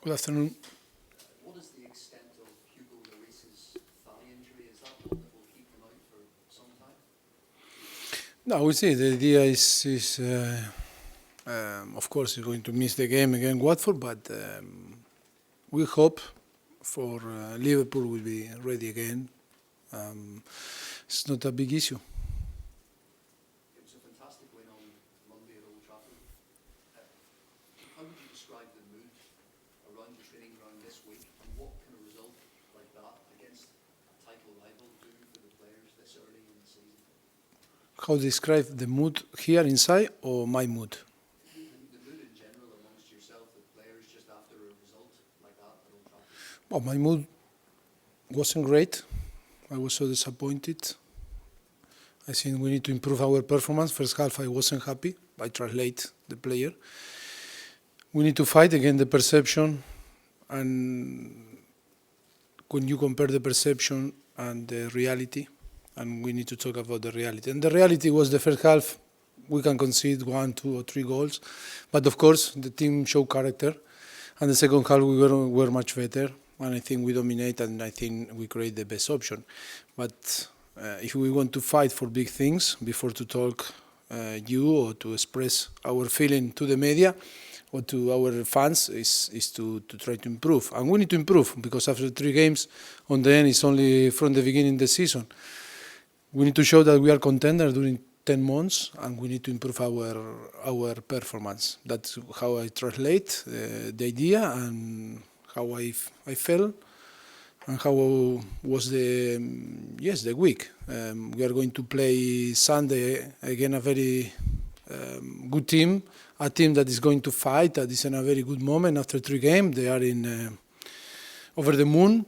Good afternoon. What is the extent of Hugo Lloris's thigh injury? Is that one that will keep him out for some time? No, we see the idea is of course, he's going to miss the game against Watford, but we hope for Liverpool will be ready again. It's not a big issue. It was a fantastic win on Monday at Old Trafford. How would you describe the mood around the training ground this week, and what can a result like that against a title rival do for the players this early in the season? How to describe the mood here inside or my mood? The mood in general amongst yourself, the players, just after a result like that at Old Trafford. Well, my mood wasn't great. I was so disappointed. I think we need to improve our performance. First half I wasn't happy. I translate the player. We need to fight against the perception, and when you compare the perception and the reality, and we need to talk about the reality. And the reality was the first half, we can concede 1, 2 or 3 goals, but of course the team showed character, and the second half we were much better, and I think we dominate, and I think we create the best option. But if we want to fight for big things, before to talk you or to express our feeling to the media or to our fans, is to try to improve. And we need to improve, because after 3 games, on the end, it's only from the beginning of the season. We need to show that we are contender during 10 months, and we need to improve our performance. That's how I translate the idea, and how I felt, and how was the week. We are going to play Sunday again, a very good team, a team that is going to fight, that is in a very good moment after 3 games. They are in over the moon,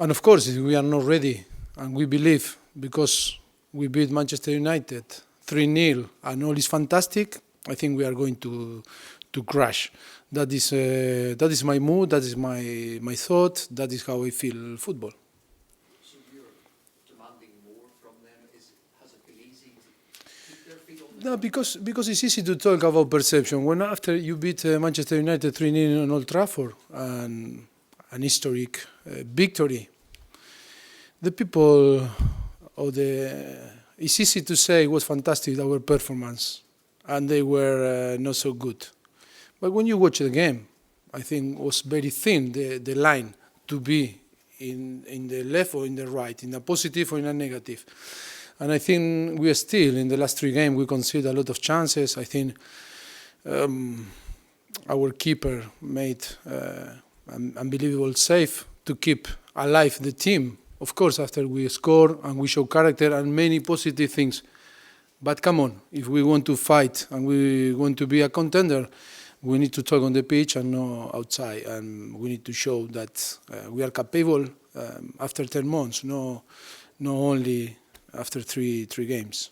and of course we are not ready, and we believe, because we beat Manchester United 3-0 and all is fantastic, I think we are going to crash. That is my mood, that is my thought, that is how I feel football. So you're demanding more from them. Has it been easy to keep their feet on the No, because it's easy to talk about perception. When after you beat Manchester United 3-0 on Old Trafford, and an historic victory, the people, it's easy to say it was fantastic, our performance, and they were not so good. But when you watch the game, I think it was very thin, the line to be in the left or in the right, in a positive or in a negative. And I think we are still, in the last 3 games, we conceded a lot of chances. I think our keeper made an unbelievable save to keep alive the team. Of course, after we score and we show character and many positive things. But come on, if we want to fight and we want to be a contender, we need to talk on the pitch and not outside, and we need to show that we are capable after 10 months, not only after three games.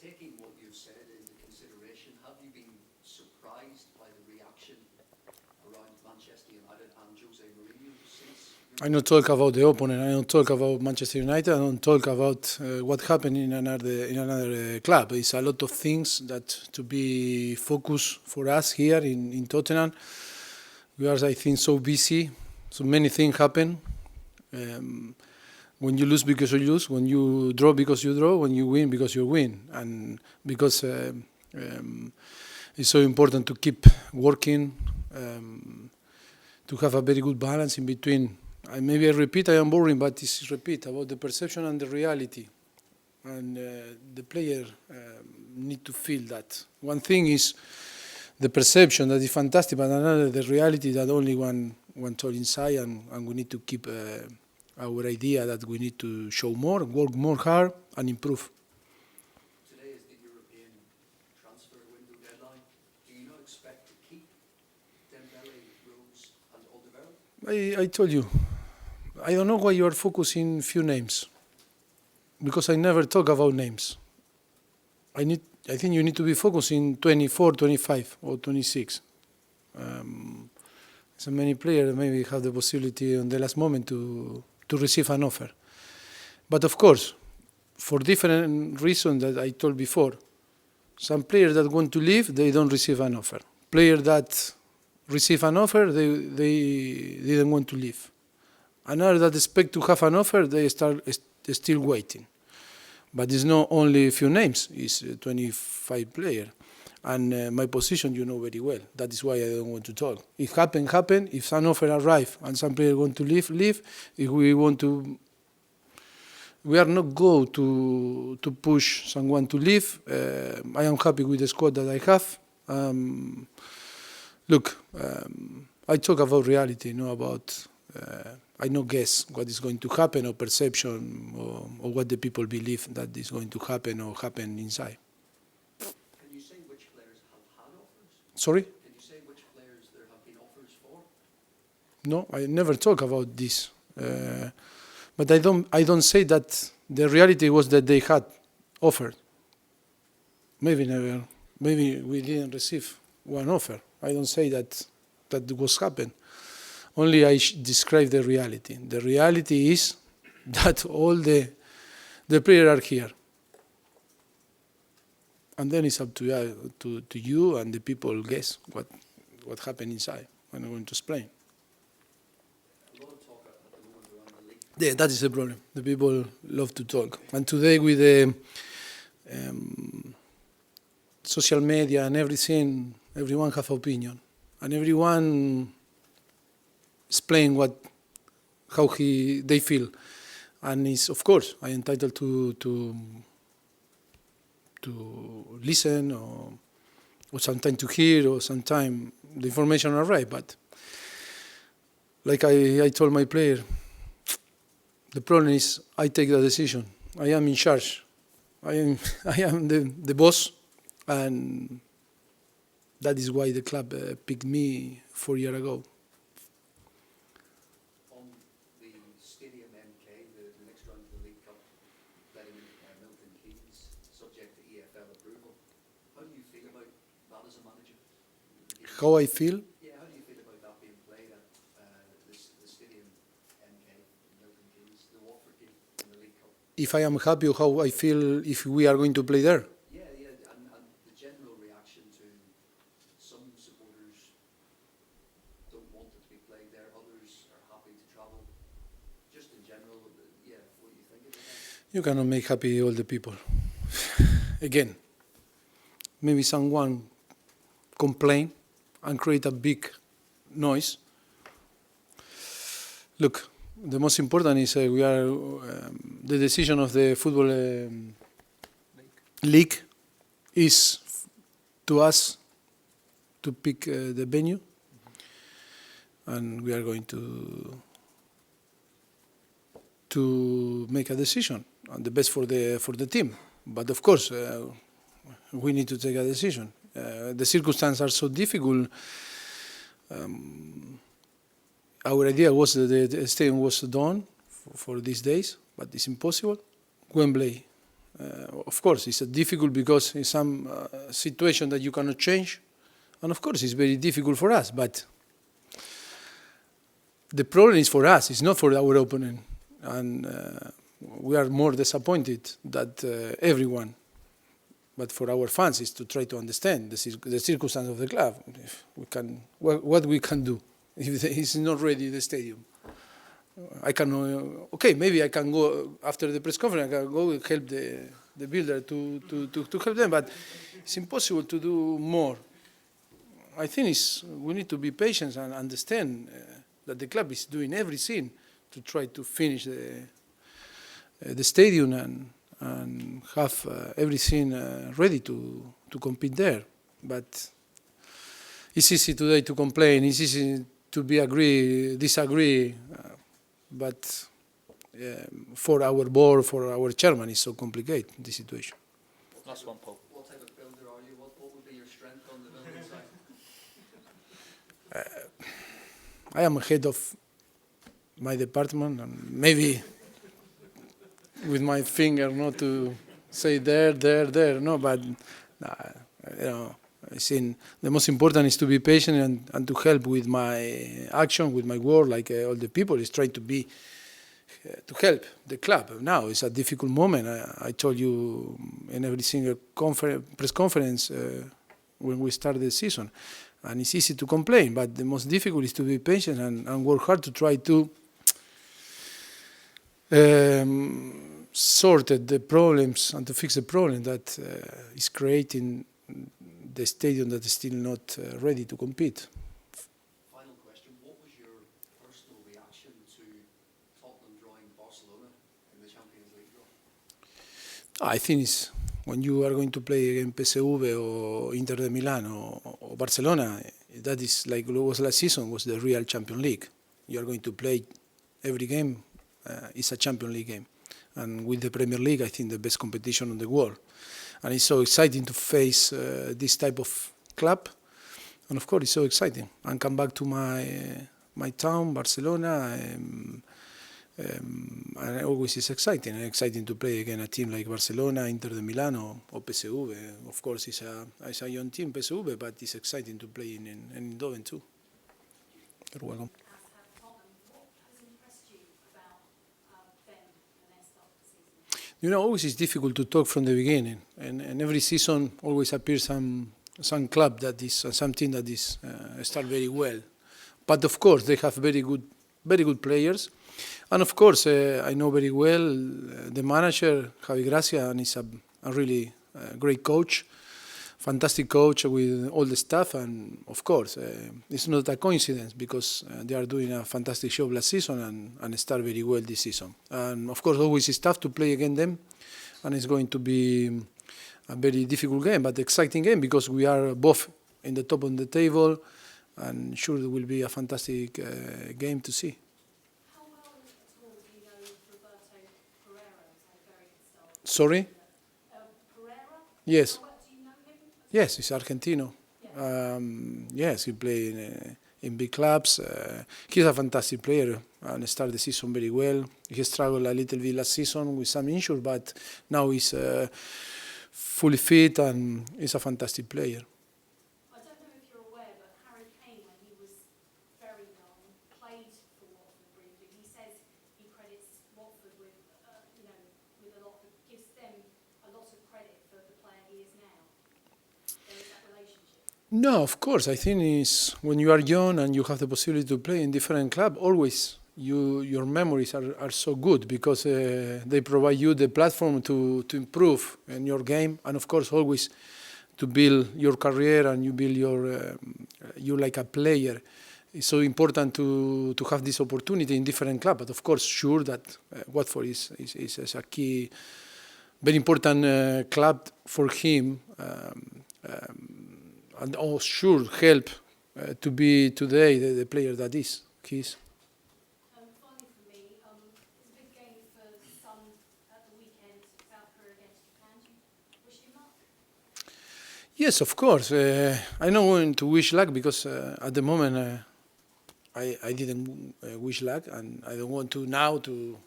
Taking what you've said into consideration, have you been surprised by the reaction around Manchester United and Jose Mourinho since? I don't talk about the opponent. I don't talk about Manchester United. I don't talk about what happened in another club. It's a lot of things that to be focused for us here in Tottenham. We are, I think, so busy. So many things happen. When you lose, because you lose. When you draw, because you draw. When you win, because you win. And because it's so important to keep working, to have a very good balance in between. Maybe I repeat, I am boring, but it's repeat about the perception and the reality. And the player need to feel that. One thing is the perception, that is fantastic, but another, the reality, that only one told inside, and we need to keep our idea that we need to show more, work more hard, and improve. Today is the European transfer window deadline. Do you not expect to keep Dembele, Rose and Alderweireld? I told you, I don't know why you are focusing few names, because I never talk about names. I think you need to be focusing 24, 25 or 26. So many players maybe have the possibility on the last moment to receive an offer. But of course, for different reasons that I told before, some players that want to leave, they don't receive an offer. Players that receive an offer, they didn't want to leave. Another that expect to have an offer, they still waiting. But it's not only a few names, it's 25 players. And my position, you know very well. That is why I don't want to talk. If happen. If an offer arrive and some player want to leave. If we want to, we are not go to push someone to leave. I am happy with the squad that I have. Look, I talk about reality, not about. I no guess what is going to happen or perception or what the people believe that is going to happen or happen inside. Can you say which players have had offers? Sorry? Can you say which players there have been offers for? No, I never talk about this. But I don't say that the reality was that they had offered. Maybe never. Maybe we didn't receive one offer. I don't say that was happened. Only I describe the reality. The reality is that all the players are here. And then it's up to you and the people guess what happened inside. I'm going to explain. A lot of talk at the moment around the league. Yeah, that is the problem. The people love to talk. And today with the social media and everything, everyone have opinion. And everyone explain how they feel. And it's, of course, I'm entitled to listen or sometimes to hear or sometimes the information arrive. But like I told my player, the problem is I take the decision. I am in charge. I am the boss, and that is why the club picked me 4 years ago. On the Stadium MK, the next round of the League Cup, letting Milton Keynes, subject to EFL approval. How do you feel about that as a manager? How I feel? Yeah, how do you feel about that being played at the Stadium MK in Milton Keynes, the Watford game in the League Cup? If I am happy or how I feel if we are going to play there? Yeah, and the general reaction to some supporters don't want it to be played there, others are happy to travel. Just in general, yeah, what do you think of that? You cannot make happy all the people. Again, maybe someone complain and create a big noise. Look, the most important is we are the decision of the football league is to us to pick the venue, and we are going to make a decision and the best for the team. But of course, we need to take a decision. The circumstances are so difficult. Our idea was that the stadium was done for these days, but it's impossible. Wembley, of course, it's difficult because it's some situation that you cannot change. And of course, it's very difficult for us, but the problem is for us, it's not for our opponent. And we are more disappointed that everyone, but for our fans, is to try to understand the circumstance of the club. If we can, what we can do if it's not ready, the stadium. I can, okay, maybe I can go after the press conference, I can go and help the builder to help them, but it's impossible to do more. I think we need to be patient and understand that the club is doing everything to try to finish the stadium and have everything ready to compete there. But it's easy today to complain, it's easy to disagree, but for our board, for our chairman, it's so complicated, this situation. Last one, Paul. What type of builder are you? What would be your strength on the building side? I am head of my department, and maybe with my finger not to say there, no, but I think the most important is to be patient and to help with my action, with my work, like all the people is trying to help the club. Now it's a difficult moment. I told you in every single press conference when we started the season. And it's easy to complain, but the most difficult is to be patient and work hard to try to sort the problems and to fix the problem that is creating the stadium that is still not ready to compete. Final question, what was your personal reaction to Tottenham drawing Barcelona in the Champions League draw? I think it's when you are going to play against PSV or Inter de Milan or Barcelona, that is like it was last season, was the real Champions League. You are going to play every game, it's a Champions League game. And with the Premier League, I think the best competition in the world. And it's so exciting to face this type of club. And of course, it's so exciting. And come back to my town, Barcelona. And always it's exciting. Exciting to play against a team like Barcelona, Inter de Milan, or PSV. Of course, it's a young team, PSV, but it's exciting to play in Eindhoven too. You're welcome. You know, always it's difficult to talk from the beginning, and every season always appears some club that is something that is start very well. But of course, they have very good players, and of course, I know very well the manager Javi Gracia, and he's a really great coach, fantastic coach with all the staff, and of course, it's not a coincidence because they are doing a fantastic job last season and start very well this season. And of course, always it's tough to play against them, and it's going to be a very difficult game, but exciting game because we are both in the top of the table, and sure it will be a fantastic game to see. How well at all do you know Roberto Pereira? Had a very good start. Sorry? Pereira? Yes. How well do you know him? Yes, he's Argentino. Yes, he played in big clubs. He's a fantastic player and started the season very well. He struggled a little bit last season with some injuries, but now he's fully fit and he's a fantastic player. I don't know if you're aware, but Harry Kane, when he was very young, played for Watford briefly. He says he credits Watford with, with a lot, gives them a lot of credit for the player he is now. There is that relationship. No, of course. I think it's when you are young and you have the possibility to play in different clubs, always your memories are so good because they provide you the platform to improve in your game, and of course always to build your career and you build you like a player. It's so important to have this opportunity in different clubs. But of course, sure that Watford is a key, very important club for him. And all sure help to be today the player that he is. Finally for me, it's a big game for the Sun at the weekend, South Korea against Japan. Do you wish him luck? Yes, of course. I'm not going to wish luck because at the moment I didn't wish luck, and I don't want to now to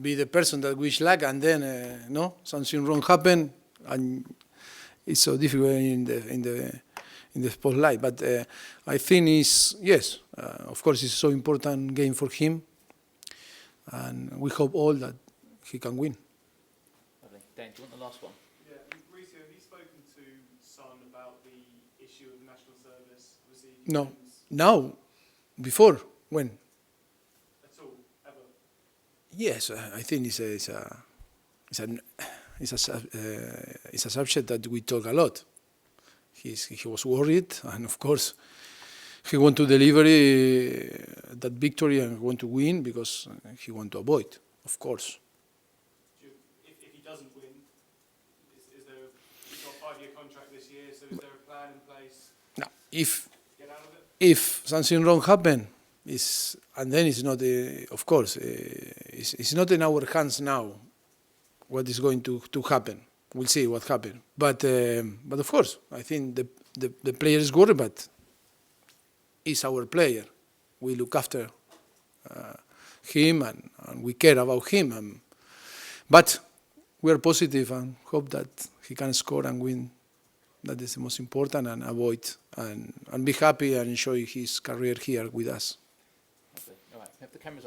be the person that wish luck and then no something wrong happen, and it's so difficult in the spotlight. But I think yes, of course, it's so important game for him, and we hope all that he can win. Lovely. Dan, do you want the last one? Yeah, Mauricio, have you spoken to Son about the issue of national service? Obviously, No, games now, before, when? at all, ever? Yes, I think it's a subject that we talk a lot. He was worried, and of course, he want to deliver that victory and want to win because he want to avoid, of course. If he doesn't win, is there? He's got a 5-year contract this year, so is there a plan in place? Now, if Get out of it. if something wrong happen, and then it's not, of course, it's not in our hands now. What is going to happen? We'll see what happens. But of course, I think the player is worried, but he's our player. We look after him and we care about him. But we are positive and hope that he can score and win. That is the most important, and avoid and be happy and enjoy his career here with us. Lovely. All right, have the cameras off.